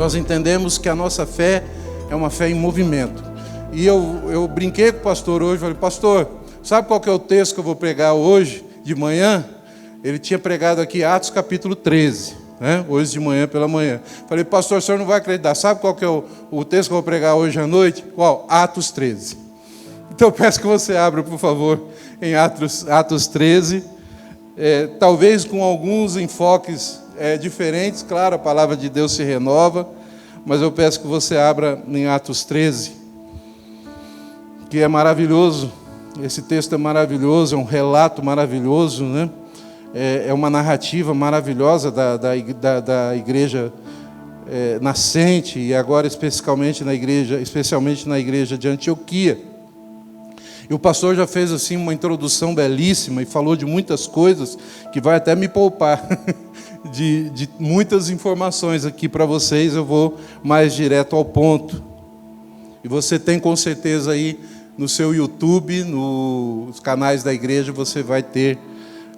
nós entendemos que a nossa fé é uma fé em movimento. E eu brinquei com o pastor hoje, falei, pastor, sabe qual que é o texto que eu vou pregar hoje, de manhã? Ele tinha pregado aqui Atos capítulo 13, né? Hoje de manhã pela manhã. Falei, pastor, o senhor não vai acreditar, sabe qual que é o texto que eu vou pregar hoje à noite? Qual? Atos 13. Então eu peço que você abra, por favor, em Atos 13, talvez com alguns enfoques diferentes, claro, a palavra de Deus se renova, mas eu peço que você abra em Atos 13, que é maravilhoso. Esse texto é maravilhoso, é um relato maravilhoso, né? É uma narrativa maravilhosa da igreja nascente, e agora especialmente na igreja de Antioquia. E o pastor já fez assim uma introdução belíssima e falou de muitas coisas que vai até me poupar de muitas informações aqui para vocês. Eu vou mais direto ao ponto. E você tem com certeza aí no seu YouTube, nos canais da igreja, você vai ter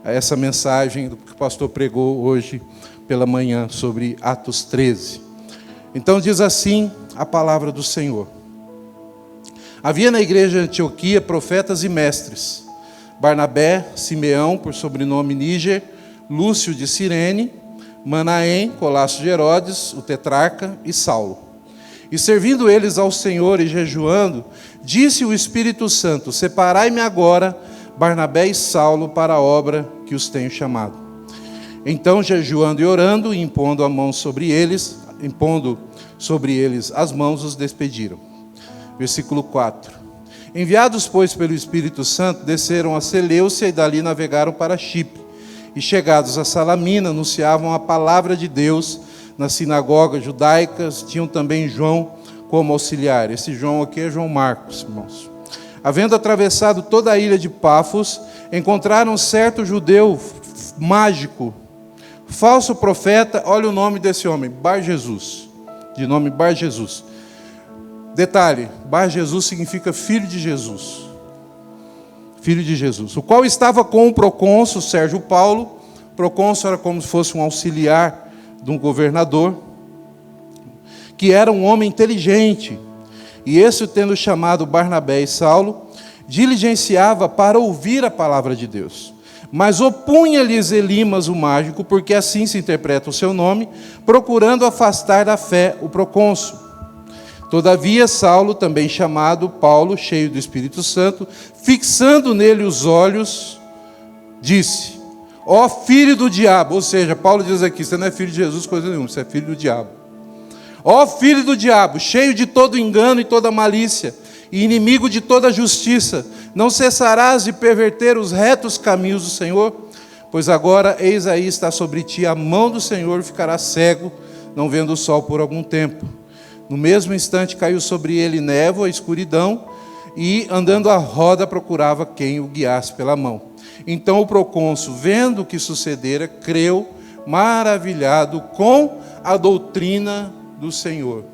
essa mensagem do que o pastor pregou hoje pela manhã sobre Atos 13. Então diz assim a palavra do Senhor. Havia na igreja de Antioquia profetas e mestres: Barnabé, Simeão, por sobrenome Níger, Lúcio de Cirene, Manaém, Colasso de Herodes, o tetrarca, e Saulo. E servindo eles ao Senhor e jejuando, disse o Espírito Santo: separai-me agora Barnabé e Saulo para a obra que os tenho chamado. Então, jejuando e orando, e impondo sobre eles as mãos, os despediram. Versículo 4. Enviados, pois, pelo Espírito Santo, desceram a Seleucia e dali navegaram para Chipre. E chegados a Salamina, anunciavam a palavra de Deus nas sinagogas judaicas. Tinham também João como auxiliar. Esse João aqui é João Marcos, irmãos. Havendo atravessado toda a ilha de Pafos, encontraram certo judeu mágico, falso profeta. Olha o nome desse homem, Bar Jesus, de nome Bar Jesus. Detalhe, Bar Jesus significa filho de Jesus. Filho de Jesus. O qual estava com o procônsul Sérgio Paulo. O procônsul era como se fosse um auxiliar de um governador, que era um homem inteligente. E esse, tendo chamado Barnabé e Saulo, diligenciava para ouvir a palavra de Deus. Mas opunha-lhes Elimas o mágico, porque assim se interpreta o seu nome, procurando afastar da fé o procônsul. Todavia Saulo, também chamado Paulo, cheio do Espírito Santo, fixando nele os olhos, disse: ó filho do diabo. Ou seja, Paulo diz aqui, você não é filho de Jesus, coisa nenhuma, você é filho do diabo. Ó filho do diabo, cheio de todo engano e toda malícia, e inimigo de toda justiça, não cessarás de perverter os retos caminhos do Senhor? Pois agora, eis aí está sobre ti a mão do Senhor, ficarás cego, não vendo o sol por algum tempo. No mesmo instante caiu sobre ele névoa, escuridão, e andando à roda procurava quem o guiasse pela mão. Então o procônsul, vendo o que sucedera, creu, maravilhado com a doutrina do Senhor.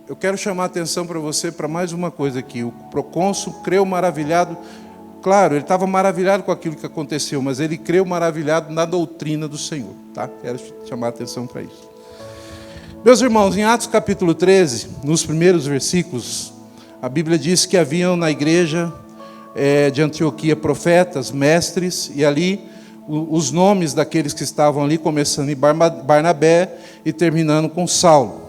Eu quero chamar a atenção para você para mais uma coisa aqui. O procônsul creu maravilhado. Claro, ele estava maravilhado com aquilo que aconteceu, mas ele creu maravilhado na doutrina do Senhor. Tá? Quero chamar a atenção para isso. Meus irmãos, em Atos capítulo 13, nos primeiros versículos, a Bíblia diz que haviam na igreja de Antioquia profetas, mestres, e ali os nomes daqueles que estavam ali, começando em Barnabé e terminando com Saulo.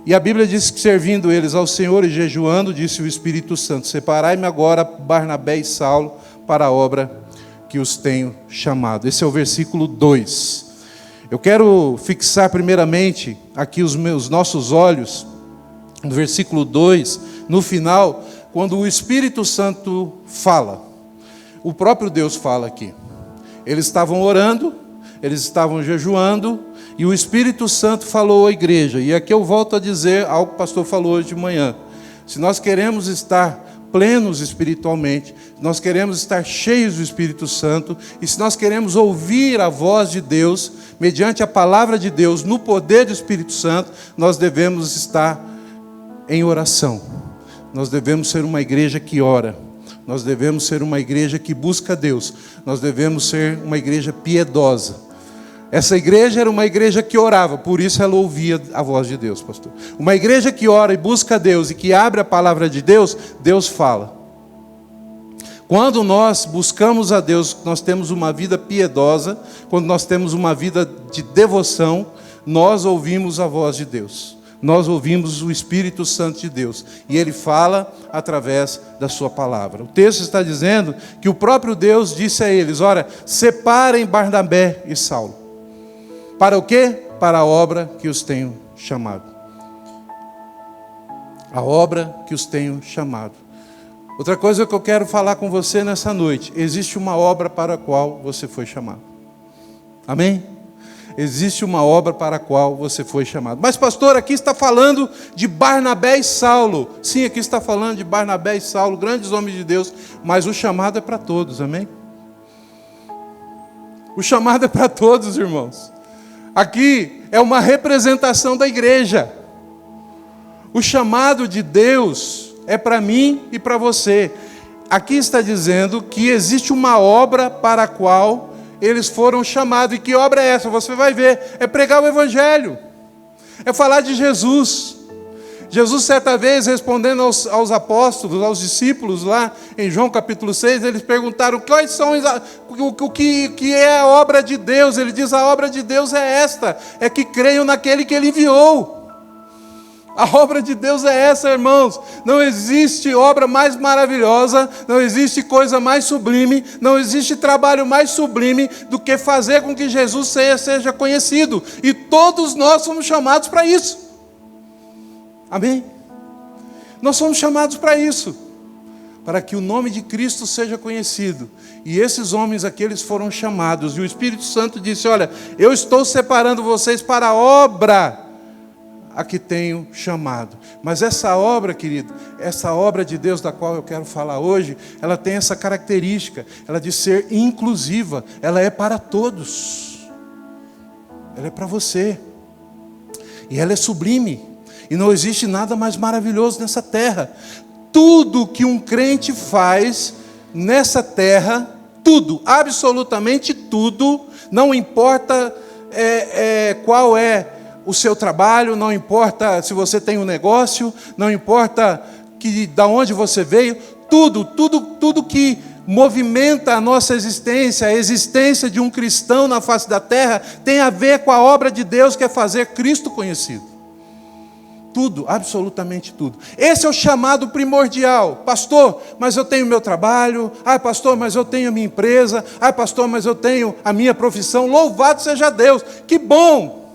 E a Bíblia diz que, servindo eles ao Senhor e jejuando, disse o Espírito Santo: separai-me agora Barnabé e Saulo para a obra que os tenho chamado. Esse é o versículo 2. Eu quero fixar primeiramente aqui os nossos olhos no versículo 2, no final, quando o Espírito Santo fala. O próprio Deus fala aqui. Eles estavam orando, eles estavam jejuando, e o Espírito Santo falou à igreja. E aqui eu volto a dizer algo que o pastor falou hoje de manhã. Se nós queremos estar plenos espiritualmente, nós queremos estar cheios do Espírito Santo, e se nós queremos ouvir a voz de Deus, mediante a palavra de Deus, no poder do Espírito Santo, nós devemos estar em oração. Nós devemos ser uma igreja que ora. Nós devemos ser uma igreja que busca Deus. Nós devemos ser uma igreja piedosa. Essa igreja era uma igreja que orava, por isso ela ouvia a voz de Deus, pastor. Uma igreja que ora e busca Deus e que abre a palavra de Deus, Deus fala. Quando nós buscamos a Deus, nós temos uma vida piedosa, quando nós temos uma vida de devoção, nós ouvimos a voz de Deus. Nós ouvimos o Espírito Santo de Deus. E Ele fala através da sua palavra. O texto está dizendo que o próprio Deus disse a eles: ora, separem Barnabé e Saulo. Para o quê? Para a obra que os tenho chamado. A obra que os tenho chamado. Outra coisa que eu quero falar com você nessa noite: existe uma obra para a qual você foi chamado. Amém? Existe uma obra para a qual você foi chamado. Mas pastor, aqui está falando de Barnabé e Saulo. Sim, aqui está falando de Barnabé e Saulo, grandes homens de Deus. Mas o chamado é para todos, amém? O chamado é para todos, irmãos. Aqui é uma representação da igreja. O chamado de Deus é para mim e para você. Aqui está dizendo que existe uma obra para a qual eles foram chamados. E que obra é essa? Você vai ver. É pregar o Evangelho. É falar de Jesus. Jesus, certa vez, respondendo aos apóstolos, aos discípulos, lá em João capítulo 6, eles perguntaram quais são o que é a obra de Deus. Ele diz: a obra de Deus é esta, é que creiam naquele que Ele enviou. A obra de Deus é essa, irmãos. Não existe obra mais maravilhosa, não existe coisa mais sublime, não existe trabalho mais sublime do que fazer com que Jesus seja conhecido. E todos nós somos chamados para isso. Amém? Nós somos chamados para isso, para que o nome de Cristo seja conhecido. E esses homens aqui, eles foram chamados, e o Espírito Santo disse: olha, eu estou separando vocês para a obra a que tenho chamado. Mas essa obra, querido, essa obra de Deus da qual eu quero falar hoje, ela tem essa característica, ela de ser inclusiva, ela é para todos. Ela é para você. E ela é sublime. E não existe nada mais maravilhoso nessa terra. Tudo que um crente faz nessa terra, tudo, absolutamente tudo, não importa qual é o seu trabalho, não importa se você tem um negócio, não importa da onde você veio, tudo que movimenta a nossa existência, a existência de um cristão na face da terra, tem a ver com a obra de Deus, que é fazer Cristo conhecido. Tudo, absolutamente tudo. Esse é o chamado primordial. Pastor, mas eu tenho meu trabalho. Pastor, mas eu tenho a minha empresa. Pastor, mas eu tenho a minha profissão. Louvado seja Deus. Que bom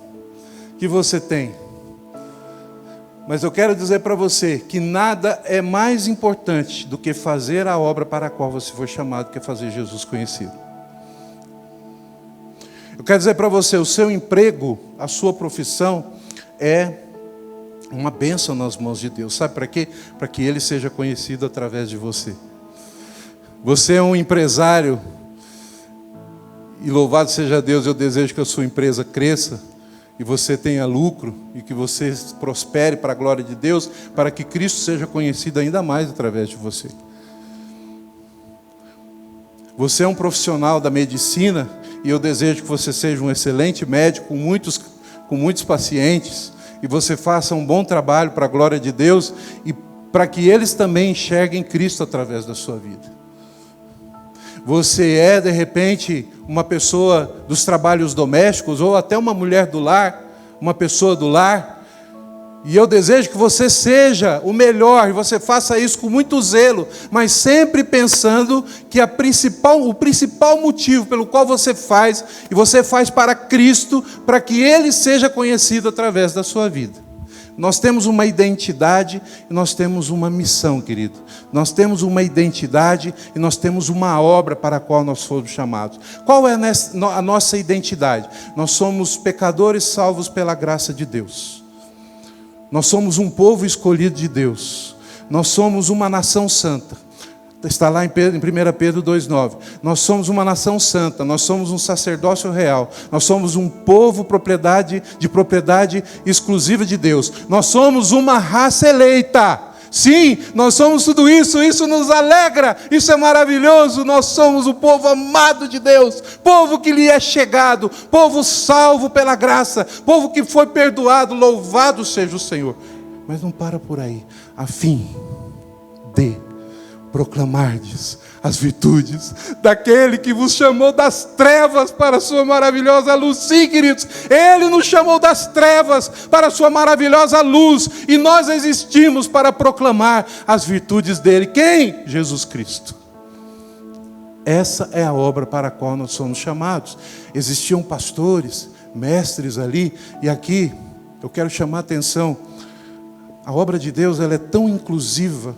que você tem. Mas eu quero dizer para você que nada é mais importante do que fazer a obra para a qual você foi chamado, que é fazer Jesus conhecido. Eu quero dizer para você, o seu emprego, a sua profissão é uma bênção nas mãos de Deus. Sabe para quê? Para que Ele seja conhecido através de você. Você é um empresário, e louvado seja Deus, eu desejo que a sua empresa cresça, e você tenha lucro, e que você prospere para a glória de Deus, para que Cristo seja conhecido ainda mais através de você. Você é um profissional da medicina, e eu desejo que você seja um excelente médico, com muitos pacientes, e você faça um bom trabalho para a glória de Deus, e para que eles também enxerguem Cristo através da sua vida. Você é, de repente, uma pessoa dos trabalhos domésticos, ou até uma mulher do lar, uma pessoa do lar, e eu desejo que você seja o melhor, e você faça isso com muito zelo, mas sempre pensando que o principal motivo pelo qual você faz, e você faz para Cristo, para que Ele seja conhecido através da sua vida. Nós temos uma identidade e nós temos uma missão, querido. Nós temos uma identidade e nós temos uma obra para a qual nós fomos chamados. Qual é a nossa identidade? Nós somos pecadores salvos pela graça de Deus. Nós somos um povo escolhido de Deus. Nós somos uma nação santa. Está lá em 1 Pedro 2,9. Nós somos uma nação santa, nós somos um sacerdócio real, nós somos um povo de propriedade exclusiva de Deus. Nós somos uma raça eleita. Sim, nós somos tudo isso, isso nos alegra, isso é maravilhoso. Nós somos o povo amado de Deus, povo que lhe é chegado, povo salvo pela graça, povo que foi perdoado, louvado seja o Senhor. Mas não para por aí, a fim de proclamardes as virtudes daquele que vos chamou das trevas para a sua maravilhosa luz. Sim, queridos, Ele nos chamou das trevas para a sua maravilhosa luz, e nós existimos para proclamar as virtudes dele. Quem? Jesus Cristo. Essa é a obra para a qual nós somos chamados. Existiam pastores, mestres ali, e aqui eu quero chamar a atenção. A obra de Deus, ela é tão inclusiva.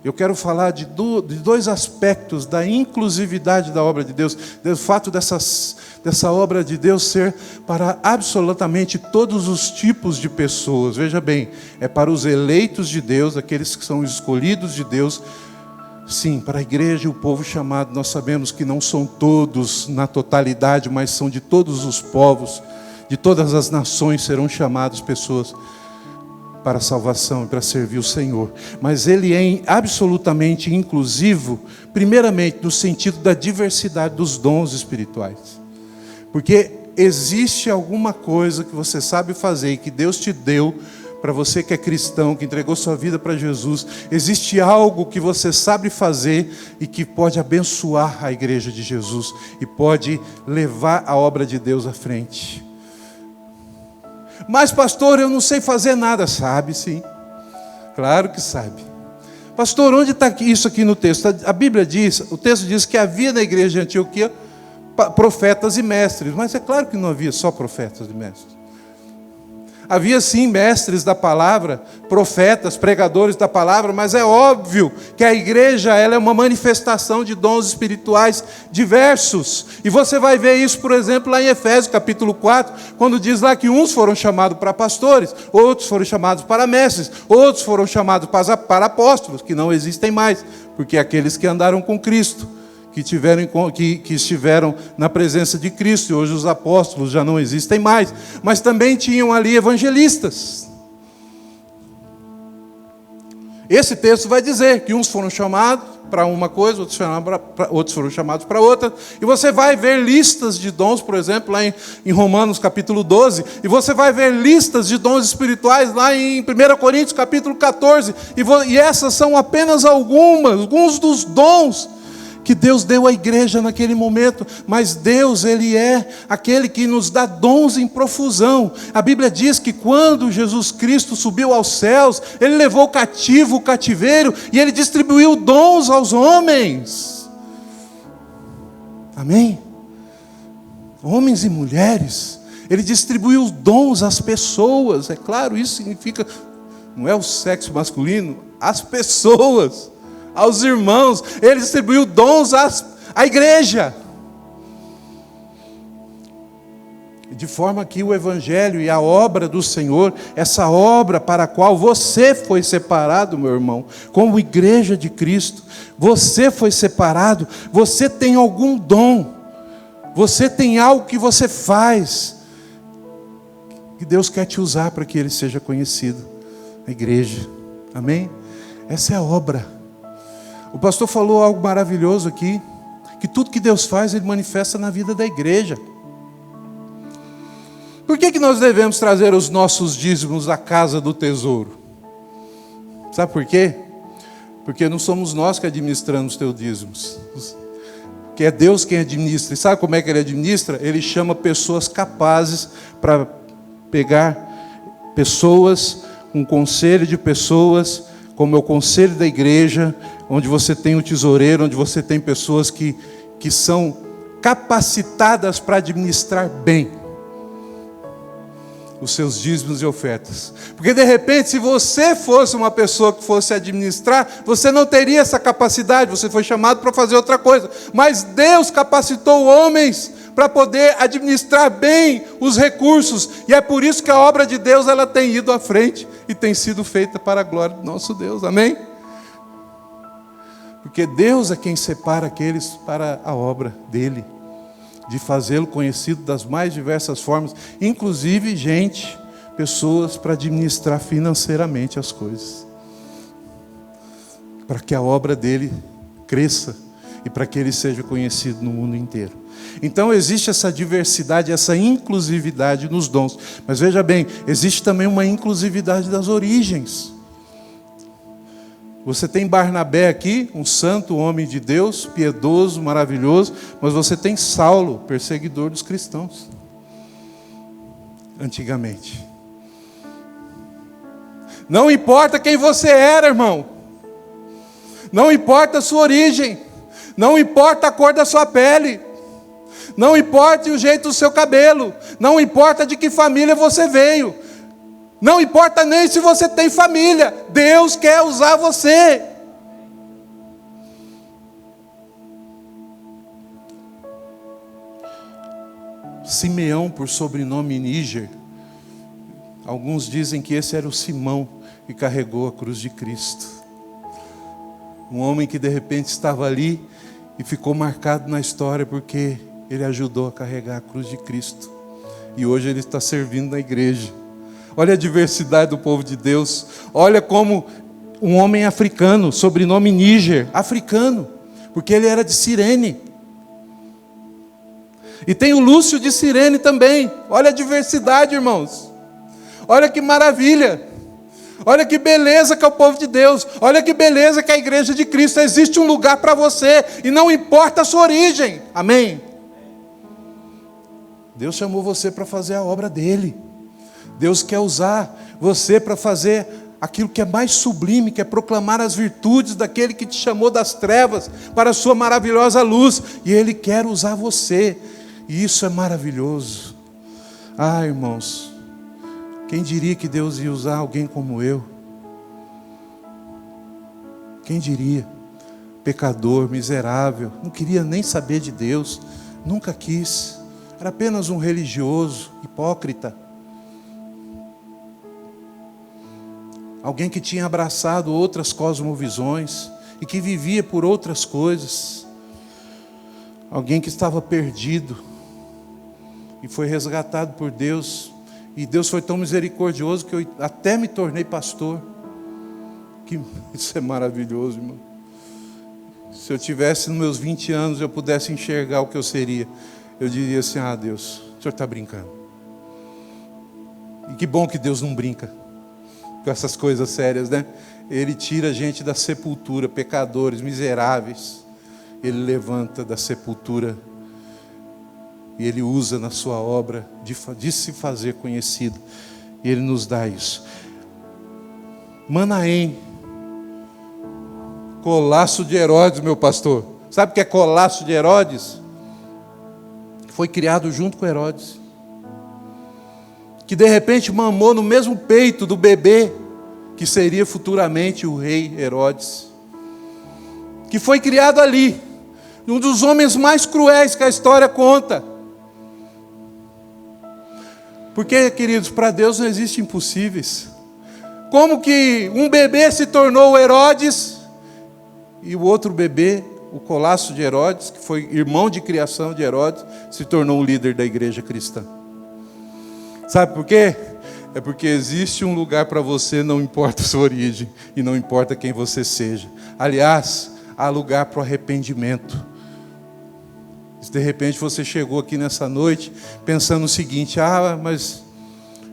Eu quero falar de dois aspectos da inclusividade da obra de Deus, do fato dessa obra de Deus ser para absolutamente todos os tipos de pessoas. Veja bem, é para os eleitos de Deus, aqueles que são escolhidos de Deus. Sim, para a igreja e o povo chamado. Nós sabemos que não são todos na totalidade, mas são de todos os povos, de todas as nações serão chamadas pessoas para a salvação e para servir o Senhor. Mas Ele é absolutamente inclusivo, primeiramente no sentido da diversidade dos dons espirituais. Porque existe alguma coisa que você sabe fazer e que Deus te deu, para você que é cristão, que entregou sua vida para Jesus, existe algo que você sabe fazer e que pode abençoar a igreja de Jesus e pode levar a obra de Deus à frente. Mas pastor, eu não sei fazer nada. Sabe sim, claro que sabe. Pastor, onde está isso aqui no texto? A Bíblia diz, o texto diz que havia na igreja de Antioquia profetas e mestres. Mas é claro que não havia só profetas e mestres. Havia sim mestres da palavra, profetas, pregadores da palavra, mas é óbvio que a igreja ela é uma manifestação de dons espirituais diversos. E você vai ver isso, por exemplo, lá em Efésios capítulo 4, quando diz lá que uns foram chamados para pastores, outros foram chamados para mestres, outros foram chamados para apóstolos, que não existem mais, porque aqueles que andaram com Cristo, que estiveram na presença de Cristo, e hoje os apóstolos já não existem mais, mas também tinham ali evangelistas. Esse texto vai dizer que uns foram chamados para uma coisa, outros foram chamados para outra, e você vai ver listas de dons, por exemplo, lá em Romanos capítulo 12, e você vai ver listas de dons espirituais lá em 1 Coríntios capítulo 14, e essas são apenas alguns dos dons que Deus deu à igreja naquele momento. Mas Deus, Ele é aquele que nos dá dons em profusão. A Bíblia diz que quando Jesus Cristo subiu aos céus, Ele levou cativo o cativeiro e Ele distribuiu dons aos homens. Amém? Homens e mulheres. Ele distribuiu dons às pessoas. É claro, isso significa, não é o sexo masculino, as pessoas, aos irmãos. Ele distribuiu dons à igreja. De forma que o Evangelho e a obra do Senhor, essa obra para a qual você foi separado, meu irmão, como igreja de Cristo, você foi separado, você tem algum dom, você tem algo que você faz, que Deus quer te usar para que Ele seja conhecido, a igreja. Amém? Essa é a obra. O pastor falou algo maravilhoso aqui, que tudo que Deus faz, Ele manifesta na vida da igreja. Por que nós devemos trazer os nossos dízimos à casa do tesouro? Sabe por quê? Porque não somos nós que administramos os teus dízimos, que é Deus quem administra. E sabe como é que Ele administra? Ele chama pessoas capazes para pegar pessoas, um conselho de pessoas, como é o conselho da igreja, onde você tem o tesoureiro, onde você tem pessoas que são capacitadas para administrar bem os seus dízimos e ofertas. Porque de repente, se você fosse uma pessoa que fosse administrar, você não teria essa capacidade, você foi chamado para fazer outra coisa. Mas Deus capacitou homens para poder administrar bem os recursos, e é por isso que a obra de Deus ela tem ido à frente e tem sido feita para a glória do nosso Deus. Amém? Porque Deus é quem separa aqueles para a obra dele, de fazê-lo conhecido das mais diversas formas, inclusive pessoas para administrar financeiramente as coisas. para que a obra dele cresça e para que ele seja conhecido no mundo inteiro. Então existe essa diversidade, essa inclusividade nos dons. Mas veja bem, existe também uma inclusividade das origens. Você tem Barnabé aqui, um santo homem de Deus, piedoso, maravilhoso, mas você tem Saulo, perseguidor dos cristãos. Antigamente. Não importa quem você era, irmão. Não importa a sua origem. Não importa a cor da sua pele. Não importa o jeito do seu cabelo. Não importa de que família você veio. Não importa nem se você tem família. Deus quer usar você. Simeão, por sobrenome Níger. Alguns dizem que esse era o Simão que carregou a cruz de Cristo. Um homem que de repente estava ali e ficou marcado na história porque ele ajudou a carregar a cruz de Cristo. E hoje ele está servindo na igreja. Olha a diversidade do povo de Deus. Olha como um homem africano, sobrenome Níger, africano, porque ele era de Cirene. E tem o Lúcio de Cirene também. Olha a diversidade, irmãos. Olha que maravilha. Olha que beleza que é o povo de Deus. Olha que beleza que é a igreja de Cristo. Existe um lugar para você. E não importa a sua origem. Amém? Deus chamou você para fazer a obra dele. Deus quer usar você para fazer aquilo que é mais sublime, que é proclamar as virtudes daquele que te chamou das trevas para a sua maravilhosa luz. E Ele quer usar você. E isso é maravilhoso. Ah, irmãos, quem diria que Deus ia usar alguém como eu? Quem diria? Pecador, miserável, não queria nem saber de Deus, nunca quis. Era apenas um religioso, hipócrita. Alguém que tinha abraçado outras cosmovisões e que vivia por outras coisas. Alguém que estava perdido e foi resgatado por Deus. E Deus foi tão misericordioso que eu até me tornei pastor. Isso é maravilhoso, irmão. Se eu tivesse nos meus 20 anos, eu pudesse enxergar o que eu seria, eu diria assim: ah, Deus, o Senhor está brincando. E que bom que Deus não brinca com essas coisas sérias, né? Ele tira a gente da sepultura, pecadores, miseráveis. Ele levanta da sepultura e Ele usa na sua obra de se fazer conhecido. E Ele nos dá isso. Manaém, colasso de Herodes, meu pastor. Sabe o que é colasso de Herodes? Foi criado junto com Herodes. Que de repente mamou no mesmo peito do bebê, que seria futuramente o rei Herodes. Que foi criado ali, um dos homens mais cruéis que a história conta. Porque, queridos, para Deus não existem impossíveis. Como que um bebê se tornou Herodes e o outro bebê, o colasso de Herodes, que foi irmão de criação de Herodes, se tornou um líder da igreja cristã? Sabe por quê? É porque existe um lugar para você, não importa a sua origem e não importa quem você seja. Aliás, há lugar para o arrependimento. Se de repente você chegou aqui nessa noite pensando o seguinte: ah, mas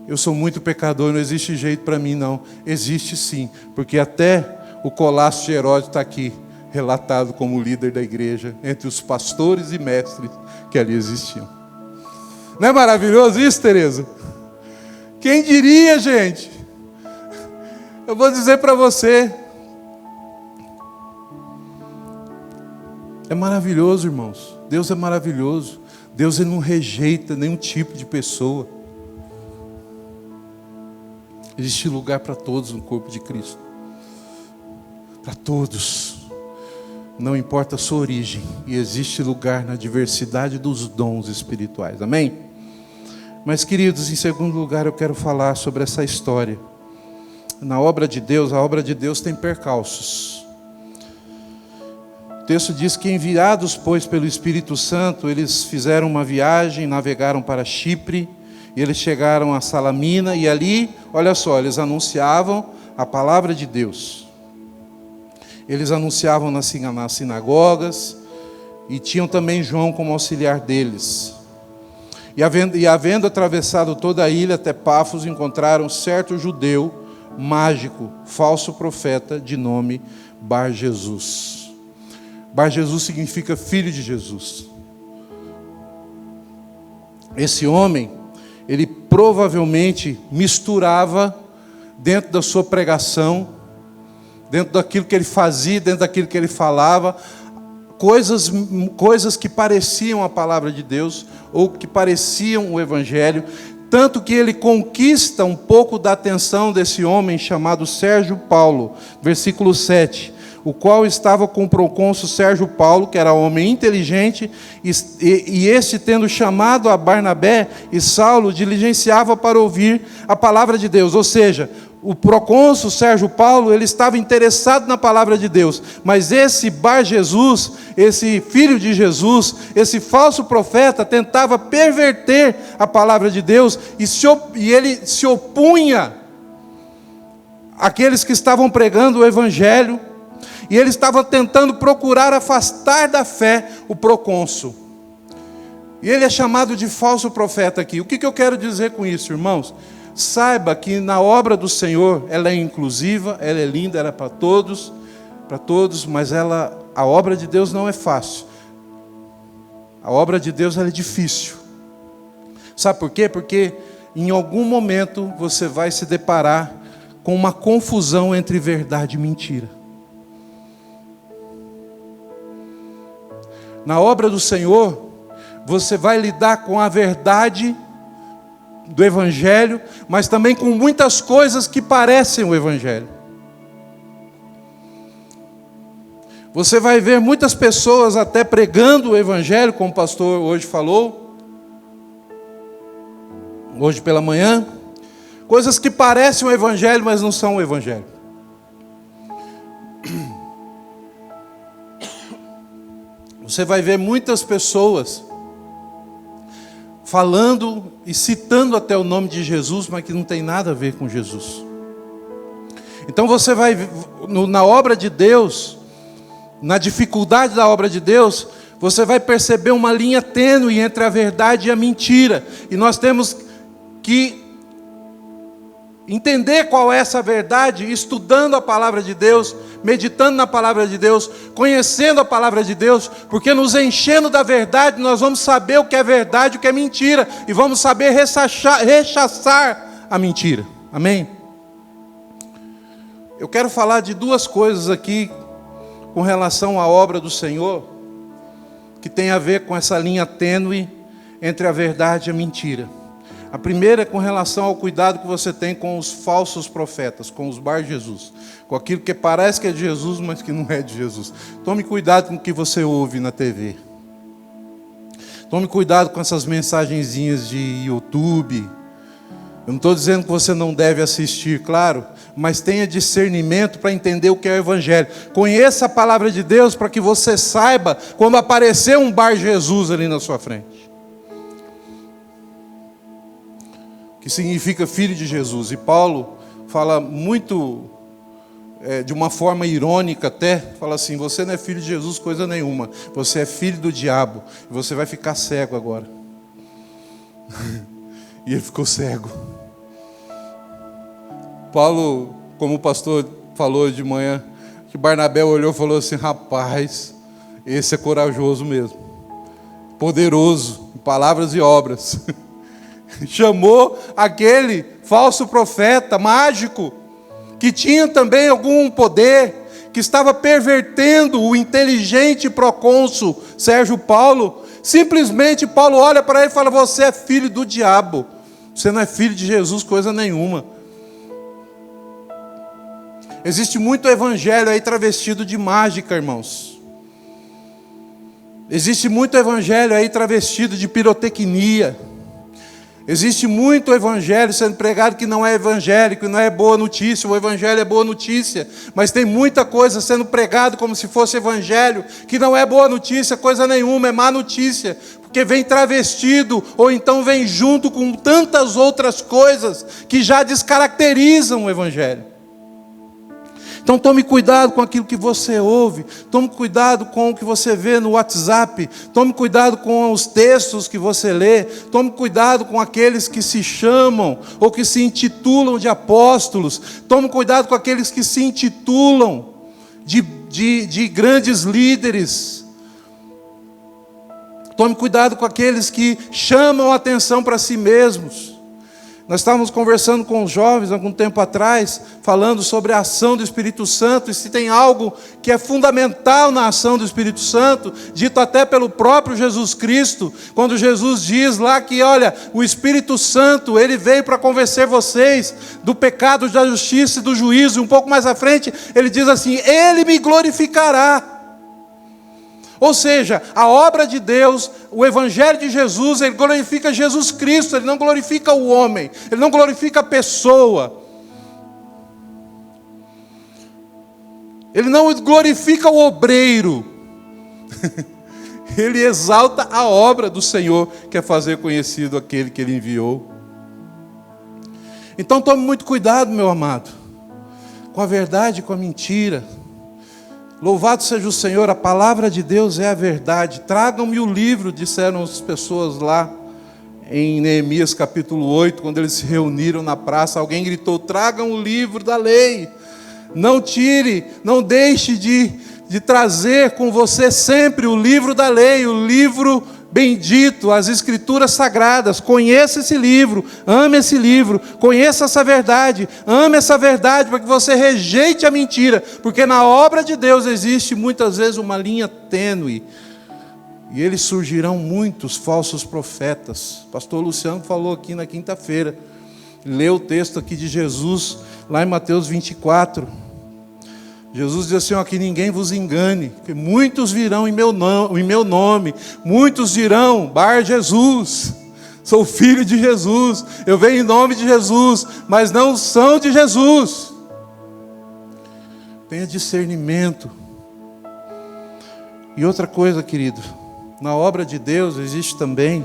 eu sou muito pecador, não existe jeito para mim. Não, existe sim, porque até o colasso de Herodes está aqui, relatado como líder da igreja, entre os pastores e mestres que ali existiam. Não é maravilhoso isso, Tereza? Quem diria, gente? Eu vou dizer para você, é maravilhoso, irmãos. Deus é maravilhoso. Deus, Ele não rejeita nenhum tipo de pessoa. Existe lugar para todos no corpo de Cristo. Para todos. Não importa a sua origem. E existe lugar na diversidade dos dons espirituais. Amém? Mas, queridos, em segundo lugar, eu quero falar sobre essa história. Na obra de Deus, a obra de Deus tem percalços. O texto diz que, enviados, pois, pelo Espírito Santo, eles fizeram uma viagem, navegaram para Chipre, e eles chegaram a Salamina, e ali, olha só, eles anunciavam a palavra de Deus. Eles anunciavam nas sinagogas e tinham também João como auxiliar deles. E havendo atravessado toda a ilha até Pafos, encontraram certo judeu mágico, falso profeta, de nome Bar-Jesus. Bar-Jesus significa filho de Jesus. Esse homem, ele provavelmente misturava dentro da sua pregação, dentro daquilo que ele fazia, dentro daquilo que ele falava, coisas que pareciam a palavra de Deus, ou que pareciam o Evangelho, tanto que ele conquista um pouco da atenção desse homem chamado Sérgio Paulo, versículo 7, o qual estava com o procônsul Sérgio Paulo, que era homem inteligente, e este, tendo chamado a Barnabé e Saulo, diligenciava para ouvir a palavra de Deus. Ou seja, o procônsul Sérgio Paulo, ele estava interessado na palavra de Deus, mas esse Bar-Jesus, esse filho de Jesus, esse falso profeta, tentava perverter a palavra de Deus, e ele se opunha àqueles que estavam pregando o Evangelho, e ele estava tentando procurar afastar da fé o procônsul. E ele é chamado de falso profeta aqui. O que eu quero dizer com isso, irmãos? Saiba que na obra do Senhor, ela é inclusiva, ela é linda, ela é para todos, mas a obra de Deus não é fácil. A obra de Deus ela é difícil. Sabe por quê? Porque em algum momento você vai se deparar com uma confusão entre verdade e mentira. Na obra do Senhor, você vai lidar com a verdade do Evangelho, mas também com muitas coisas que parecem o Evangelho. Você vai ver muitas pessoas até pregando o Evangelho, como o pastor hoje falou, hoje pela manhã, coisas que parecem o Evangelho, mas não são o Evangelho. Você vai ver muitas pessoas falando e citando até o nome de Jesus, mas que não tem nada a ver com Jesus. Então você vai, na obra de Deus, na dificuldade da obra de Deus, você vai perceber uma linha tênue entre a verdade e a mentira. E nós temos que entender qual é essa verdade, estudando a palavra de Deus, meditando na palavra de Deus, conhecendo a palavra de Deus, porque nos enchendo da verdade, nós vamos saber o que é verdade e o que é mentira, e vamos saber rechaçar a mentira. Amém? Eu quero falar de duas coisas aqui, com relação à obra do Senhor, que tem a ver com essa linha tênue entre a verdade e a mentira. A primeira é com relação ao cuidado que você tem com os falsos profetas, com os Bar-Jesus, com aquilo que parece que é de Jesus, mas que não é de Jesus. Tome cuidado com o que você ouve na TV. Tome cuidado com essas mensagenzinhas de YouTube. Eu não estou dizendo que você não deve assistir, claro, mas tenha discernimento para entender o que é o Evangelho. Conheça a palavra de Deus para que você saiba quando aparecer um Bar-Jesus ali na sua frente, que significa filho de Jesus. E Paulo fala muito, de uma forma irônica até, fala assim: você não é filho de Jesus coisa nenhuma, você é filho do diabo, e você vai ficar cego agora. E ele ficou cego. Paulo, como o pastor falou de manhã, que Barnabé olhou e falou assim: rapaz, esse é corajoso mesmo, poderoso em palavras e obras. Chamou aquele falso profeta mágico, que tinha também algum poder, que estava pervertendo o inteligente procônsul Sérgio Paulo. Simplesmente Paulo olha para ele e fala: você é filho do diabo, você não é filho de Jesus coisa nenhuma. Existe muito evangelho aí travestido de mágica, irmãos. Existe muito evangelho aí travestido de pirotecnia. Existe muito evangelho sendo pregado que não é evangélico, que não é boa notícia. O evangelho é boa notícia, mas tem muita coisa sendo pregado como se fosse evangelho, que não é boa notícia, coisa nenhuma, é má notícia, porque vem travestido, ou então vem junto com tantas outras coisas que já descaracterizam o evangelho. Então tome cuidado com aquilo que você ouve, tome cuidado com o que você vê no WhatsApp, tome cuidado com os textos que você lê, tome cuidado com aqueles que se chamam ou que se intitulam de apóstolos, tome cuidado com aqueles que se intitulam de grandes líderes. Tome cuidado com aqueles que chamam a atenção para si mesmos. Nós estávamos conversando com os jovens algum tempo atrás, falando sobre a ação do Espírito Santo, e se tem algo que é fundamental na ação do Espírito Santo, dito até pelo próprio Jesus Cristo, quando Jesus diz lá que, olha, o Espírito Santo, ele veio para convencer vocês do pecado, da justiça e do juízo, e um pouco mais à frente, ele diz assim, ele me glorificará. Ou seja, a obra de Deus, o Evangelho de Jesus, ele glorifica Jesus Cristo, ele não glorifica o homem, ele não glorifica a pessoa. Ele não glorifica o obreiro. Ele exalta a obra do Senhor, que é fazer conhecido aquele que ele enviou. Então tome muito cuidado, meu amado, com a verdade e com a mentira. Louvado seja o Senhor, a palavra de Deus é a verdade. Tragam-me o livro, disseram as pessoas lá em Neemias capítulo 8, quando eles se reuniram na praça. Alguém gritou, tragam o livro da lei. Não tire, não deixe de trazer com você sempre o livro da lei, o livro bendito, as escrituras sagradas. Conheça esse livro, ame esse livro, conheça essa verdade, ame essa verdade, para que você rejeite a mentira, porque na obra de Deus existe muitas vezes uma linha tênue, e eles surgirão muitos falsos profetas. O pastor Luciano falou aqui na quinta-feira, leu o texto aqui de Jesus, lá em Mateus 24, Jesus diz assim, ó, que ninguém vos engane, que muitos virão em meu nome, muitos dirão, Bar Jesus, sou filho de Jesus, eu venho em nome de Jesus, mas não são de Jesus. Tenha discernimento. E outra coisa, querido, na obra de Deus existe também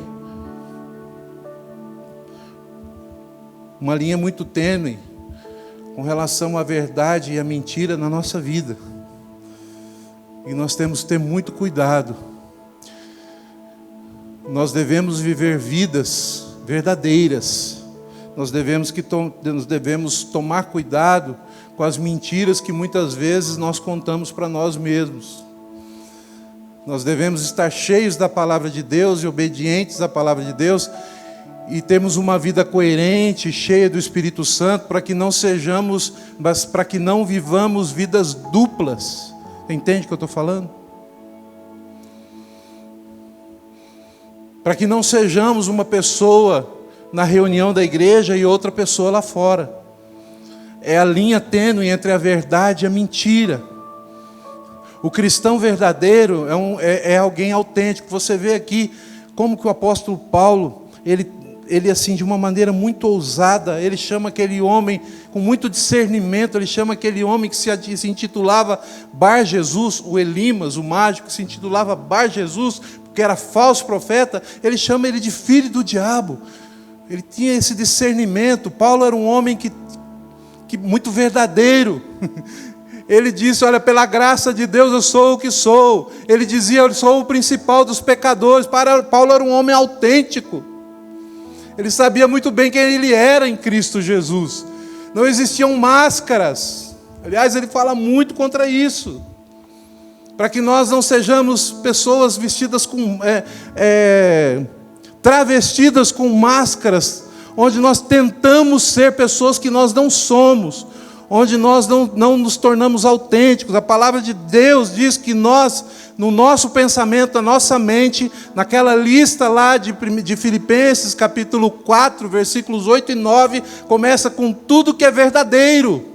uma linha muito tênue com relação à verdade e à mentira na nossa vida. E nós temos que ter muito cuidado. Nós devemos viver vidas verdadeiras. Nós devemos tomar cuidado com as mentiras que muitas vezes nós contamos para nós mesmos. Nós devemos estar cheios da palavra de Deus e obedientes à palavra de Deus, e temos uma vida coerente, cheia do Espírito Santo, para que não vivamos vidas duplas. Entende o que eu estou falando? Para que não sejamos uma pessoa na reunião da igreja e outra pessoa lá fora. É a linha tênue entre a verdade e a mentira. O cristão verdadeiro é alguém autêntico. Você vê aqui como que o apóstolo Paulo, ele assim, de uma maneira muito ousada, ele chama aquele homem com muito discernimento, ele chama aquele homem que se intitulava Bar Jesus, o Elimas, o mágico, que se intitulava Bar Jesus, porque era falso profeta, ele chama ele de filho do diabo. Ele tinha esse discernimento. Paulo era um homem que muito verdadeiro. Ele disse, olha, pela graça de Deus eu sou o que sou. Ele dizia, eu sou o principal dos pecadores. Paulo era um homem autêntico. Ele sabia muito bem quem ele era em Cristo Jesus. Não existiam máscaras. Aliás, ele fala muito contra isso. Para que nós não sejamos pessoas vestidas com... travestidas com máscaras, onde nós tentamos ser pessoas que nós não somos, onde nós não nos tornamos autênticos. A palavra de Deus diz que nós, no nosso pensamento, na nossa mente, naquela lista lá de Filipenses, capítulo 4, versículos 8 e 9, começa com tudo que é verdadeiro.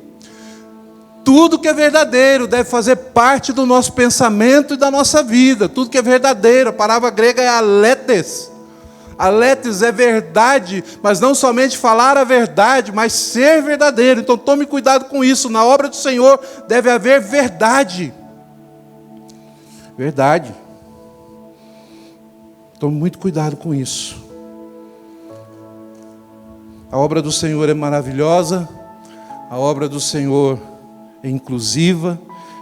Tudo que é verdadeiro deve fazer parte do nosso pensamento e da nossa vida. Tudo que é verdadeiro, a palavra grega é aletes. Aletes é verdade, mas não somente falar a verdade, mas ser verdadeiro. Então tome cuidado com isso. Na obra do Senhor deve haver verdade. Verdade. Tome muito cuidado com isso. A obra do Senhor é maravilhosa. A obra do Senhor é inclusiva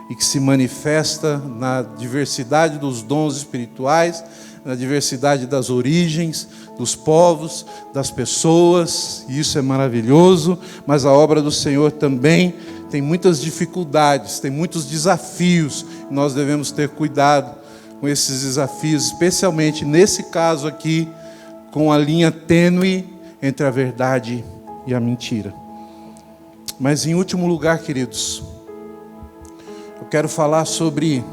e que se manifesta na diversidade dos dons espirituais, na diversidade das origens, dos povos, das pessoas, e isso é maravilhoso, mas a obra do Senhor também tem muitas dificuldades, tem muitos desafios, e nós devemos ter cuidado com esses desafios, especialmente nesse caso aqui, com a linha tênue entre a verdade e a mentira. Mas em último lugar, queridos, eu quero falar sobre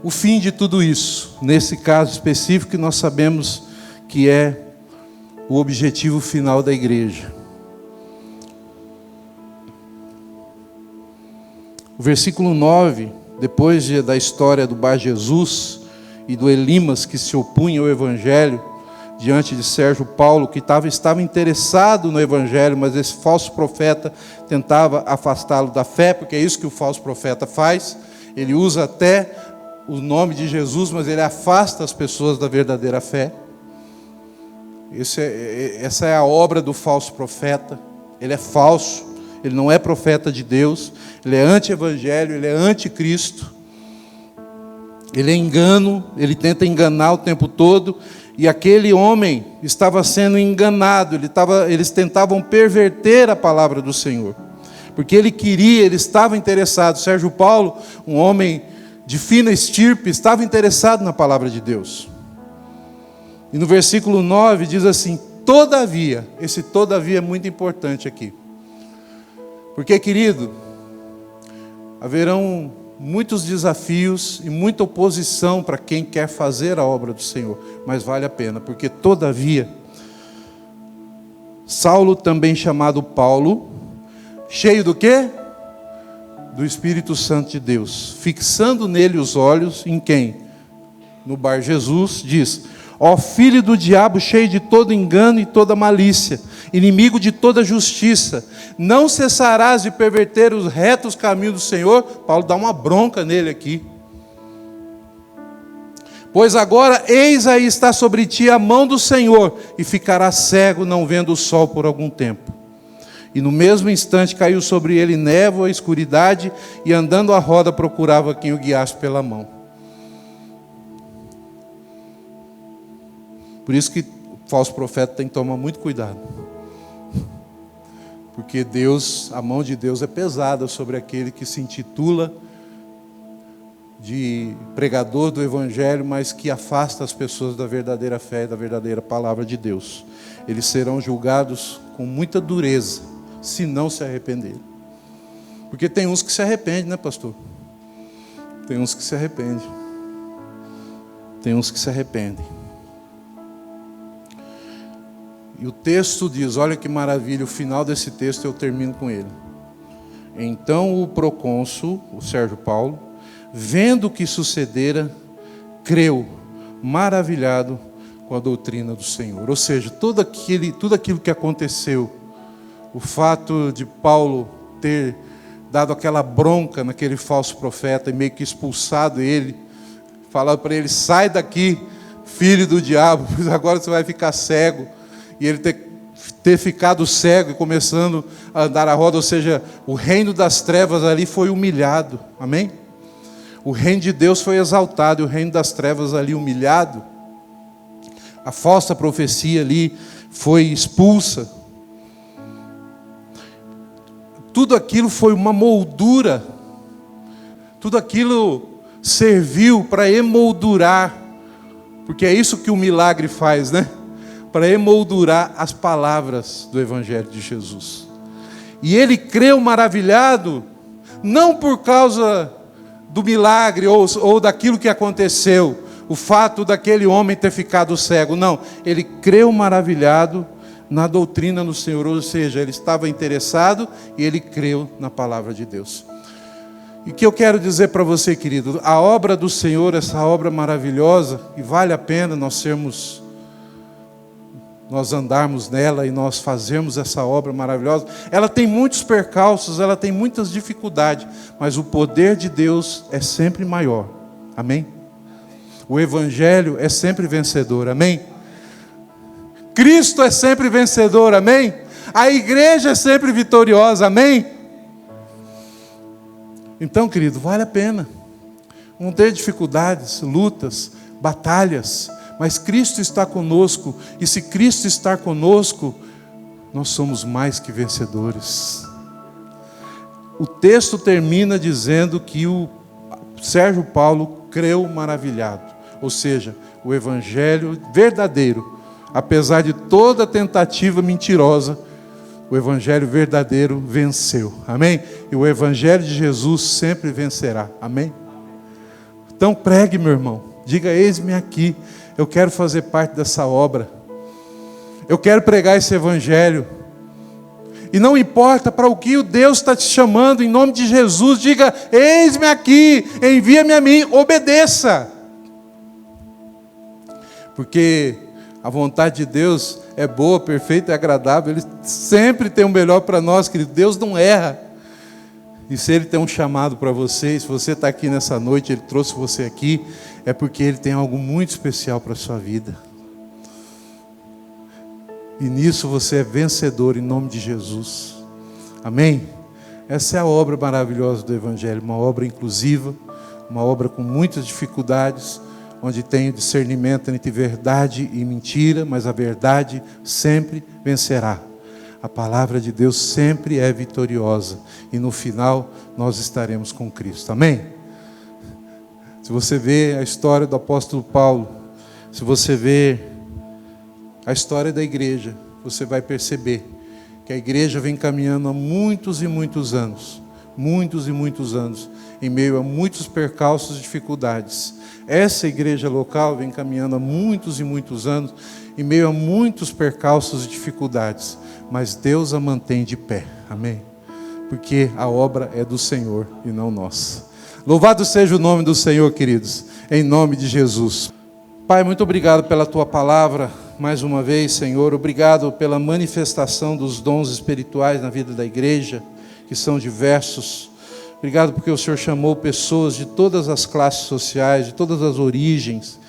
o fim de tudo isso, nesse caso específico que nós sabemos que é o objetivo final da igreja. O versículo 9, depois da história do Bar Jesus e do Elimas que se opunha ao evangelho diante de Sérgio Paulo, que estava interessado no evangelho, mas esse falso profeta tentava afastá-lo da fé, porque é isso que o falso profeta faz. Ele usa até o nome de Jesus, mas ele afasta as pessoas da verdadeira fé. Essa é a obra do falso profeta. Ele é falso, ele não é profeta de Deus, ele é anti-evangelho, ele é anticristo, ele é engano, ele tenta enganar o tempo todo, e aquele homem estava sendo enganado, eles tentavam perverter a palavra do Senhor, porque ele estava interessado. Sérgio Paulo, um homem de fina estirpe, estava interessado na palavra de Deus. E no versículo 9 diz assim: todavia, esse todavia é muito importante aqui. Porque, querido, haverão muitos desafios e muita oposição para quem quer fazer a obra do Senhor, mas vale a pena, porque todavia, Saulo, também chamado Paulo, cheio do quê? Do Espírito Santo de Deus, fixando nele os olhos, em quem? No Bar Jesus, diz: ó filho do diabo, cheio de todo engano e toda malícia, inimigo de toda justiça, não cessarás de perverter os retos caminhos do Senhor. Paulo dá uma bronca nele aqui. Pois agora, eis aí está sobre ti a mão do Senhor, e ficarás cego, não vendo o sol por algum tempo. E no mesmo instante caiu sobre ele névoa, escuridade, e andando à roda procurava quem o guiasse pela mão. Por isso que o falso profeta tem que tomar muito cuidado. Porque a mão de Deus é pesada sobre aquele que se intitula de pregador do evangelho, mas que afasta as pessoas da verdadeira fé e da verdadeira palavra de Deus. Eles serão julgados com muita dureza, se não se arrependerem. Porque tem uns que se arrependem, né, pastor? Tem uns que se arrependem. Tem uns que se arrependem. E o texto diz, olha que maravilha, o final desse texto eu termino com ele. Então o procônsul, o Sérgio Paulo, vendo o que sucedera, creu, maravilhado com a doutrina do Senhor. Ou seja, tudo aquilo que aconteceu, o fato de Paulo ter dado aquela bronca naquele falso profeta e meio que expulsado ele, falado para ele: sai daqui, filho do diabo, pois agora você vai ficar cego. E ele ter ficado cego e começando a andar à roda, ou seja, o reino das trevas ali foi humilhado, amém? O reino de Deus foi exaltado e o reino das trevas ali humilhado. A falsa profecia ali foi expulsa. Tudo aquilo foi uma moldura, tudo aquilo serviu para emoldurar, porque é isso que o milagre faz, né? Para emoldurar as palavras do Evangelho de Jesus. E ele creu maravilhado, não por causa do milagre ou daquilo que aconteceu, o fato daquele homem ter ficado cego, não. Ele creu maravilhado na doutrina do Senhor, ou seja, ele estava interessado e ele creu na palavra de Deus. E o que eu quero dizer para você, querido, a obra do Senhor, essa obra maravilhosa, e vale a pena nós andarmos nela e nós fazermos essa obra maravilhosa. Ela tem muitos percalços, ela tem muitas dificuldades, mas o poder de Deus é sempre maior, amém? O Evangelho é sempre vencedor, amém? Cristo é sempre vencedor, amém? A igreja é sempre vitoriosa, amém? Então, querido, vale a pena. Vão ter dificuldades, lutas, batalhas, mas Cristo está conosco, e se Cristo está conosco, nós somos mais que vencedores. O texto termina dizendo que o Sérgio Paulo creu maravilhado, ou seja, o evangelho verdadeiro, apesar de toda tentativa mentirosa, o evangelho verdadeiro venceu, amém? E o evangelho de Jesus sempre vencerá, amém? Então pregue, meu irmão, diga: eis-me aqui, eu quero fazer parte dessa obra, eu quero pregar esse evangelho. E não importa para o que o Deus está te chamando, em nome de Jesus, diga: eis-me aqui, envia-me a mim, obedeça. Porque a vontade de Deus é boa, perfeita e agradável. Ele sempre tem o melhor para nós, querido. Deus não erra. E se Ele tem um chamado para você, se você está aqui nessa noite, Ele trouxe você aqui, é porque Ele tem algo muito especial para a sua vida. E nisso você é vencedor em nome de Jesus. Amém? Essa é a obra maravilhosa do Evangelho. Uma obra inclusiva, uma obra com muitas dificuldades, onde tem o discernimento entre verdade e mentira, mas a verdade sempre vencerá. A palavra de Deus sempre é vitoriosa. E no final nós estaremos com Cristo. Amém? Se você vê a história do apóstolo Paulo, se você vê a história da igreja, você vai perceber que a igreja vem caminhando há muitos e muitos anos, em meio a muitos percalços e dificuldades. Essa igreja local vem caminhando há muitos e muitos anos, em meio a muitos percalços e dificuldades, mas Deus a mantém de pé, amém? Porque a obra é do Senhor e não nossa. Louvado seja o nome do Senhor, queridos, em nome de Jesus. Pai, muito obrigado pela Tua palavra, mais uma vez, Senhor, obrigado pela manifestação dos dons espirituais na vida da igreja, que são diversos. Obrigado porque o Senhor chamou pessoas de todas as classes sociais, de todas as origens.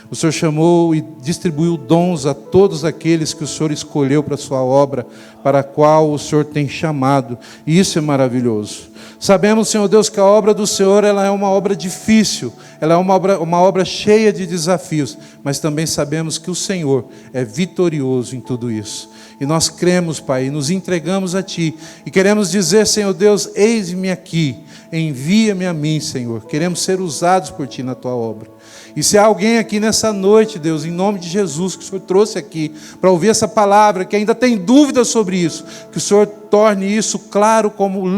O Senhor chamou e distribuiu dons a todos aqueles que o Senhor escolheu para a sua obra, para a qual o Senhor tem chamado. E isso é maravilhoso. Sabemos, Senhor Deus, que a obra do Senhor ela é uma obra difícil, ela é uma obra cheia de desafios, mas também sabemos que o Senhor é vitorioso em tudo isso. E nós cremos, Pai, e nos entregamos a Ti. E queremos dizer, Senhor Deus, eis-me aqui, envia-me a mim, Senhor. Queremos ser usados por Ti na Tua obra. E se há alguém aqui nessa noite, Deus, em nome de Jesus, que o Senhor trouxe aqui para ouvir essa palavra, que ainda tem dúvidas sobre isso, que o Senhor torne isso claro,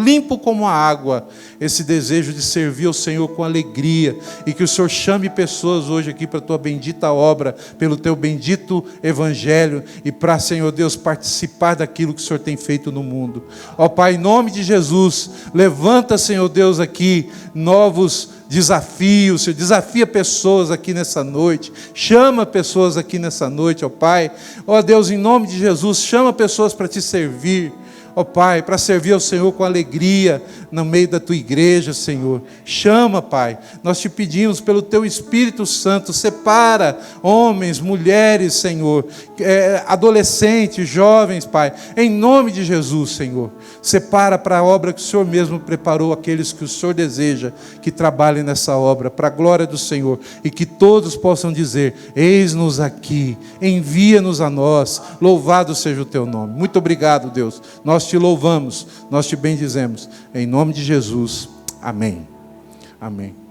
limpo como a água, esse desejo de servir ao Senhor com alegria, e que o Senhor chame pessoas hoje aqui para a Tua bendita obra, pelo Teu bendito Evangelho, e para, Senhor Deus, participar daquilo que o Senhor tem feito no mundo. Ó Pai, em nome de Jesus, levanta, Senhor Deus, aqui novos desafios, Senhor, desafia pessoas aqui nessa noite, chama pessoas aqui nessa noite, ó Pai. Ó Deus, em nome de Jesus, chama pessoas para Te servir, ó Pai, para servir ao Senhor com alegria no meio da Tua igreja, Senhor. Chama, Pai, nós Te pedimos pelo Teu Espírito Santo, separa homens, mulheres, Senhor, adolescentes, jovens, Pai, em nome de Jesus, Senhor. Separa para a obra que o Senhor mesmo preparou, aqueles que o Senhor deseja que trabalhem nessa obra, para a glória do Senhor, e que todos possam dizer: eis-nos aqui, envia-nos a nós, louvado seja o Teu nome. Muito obrigado, Deus, nós Te louvamos, nós Te bendizemos, em nome de Jesus, amém, amém.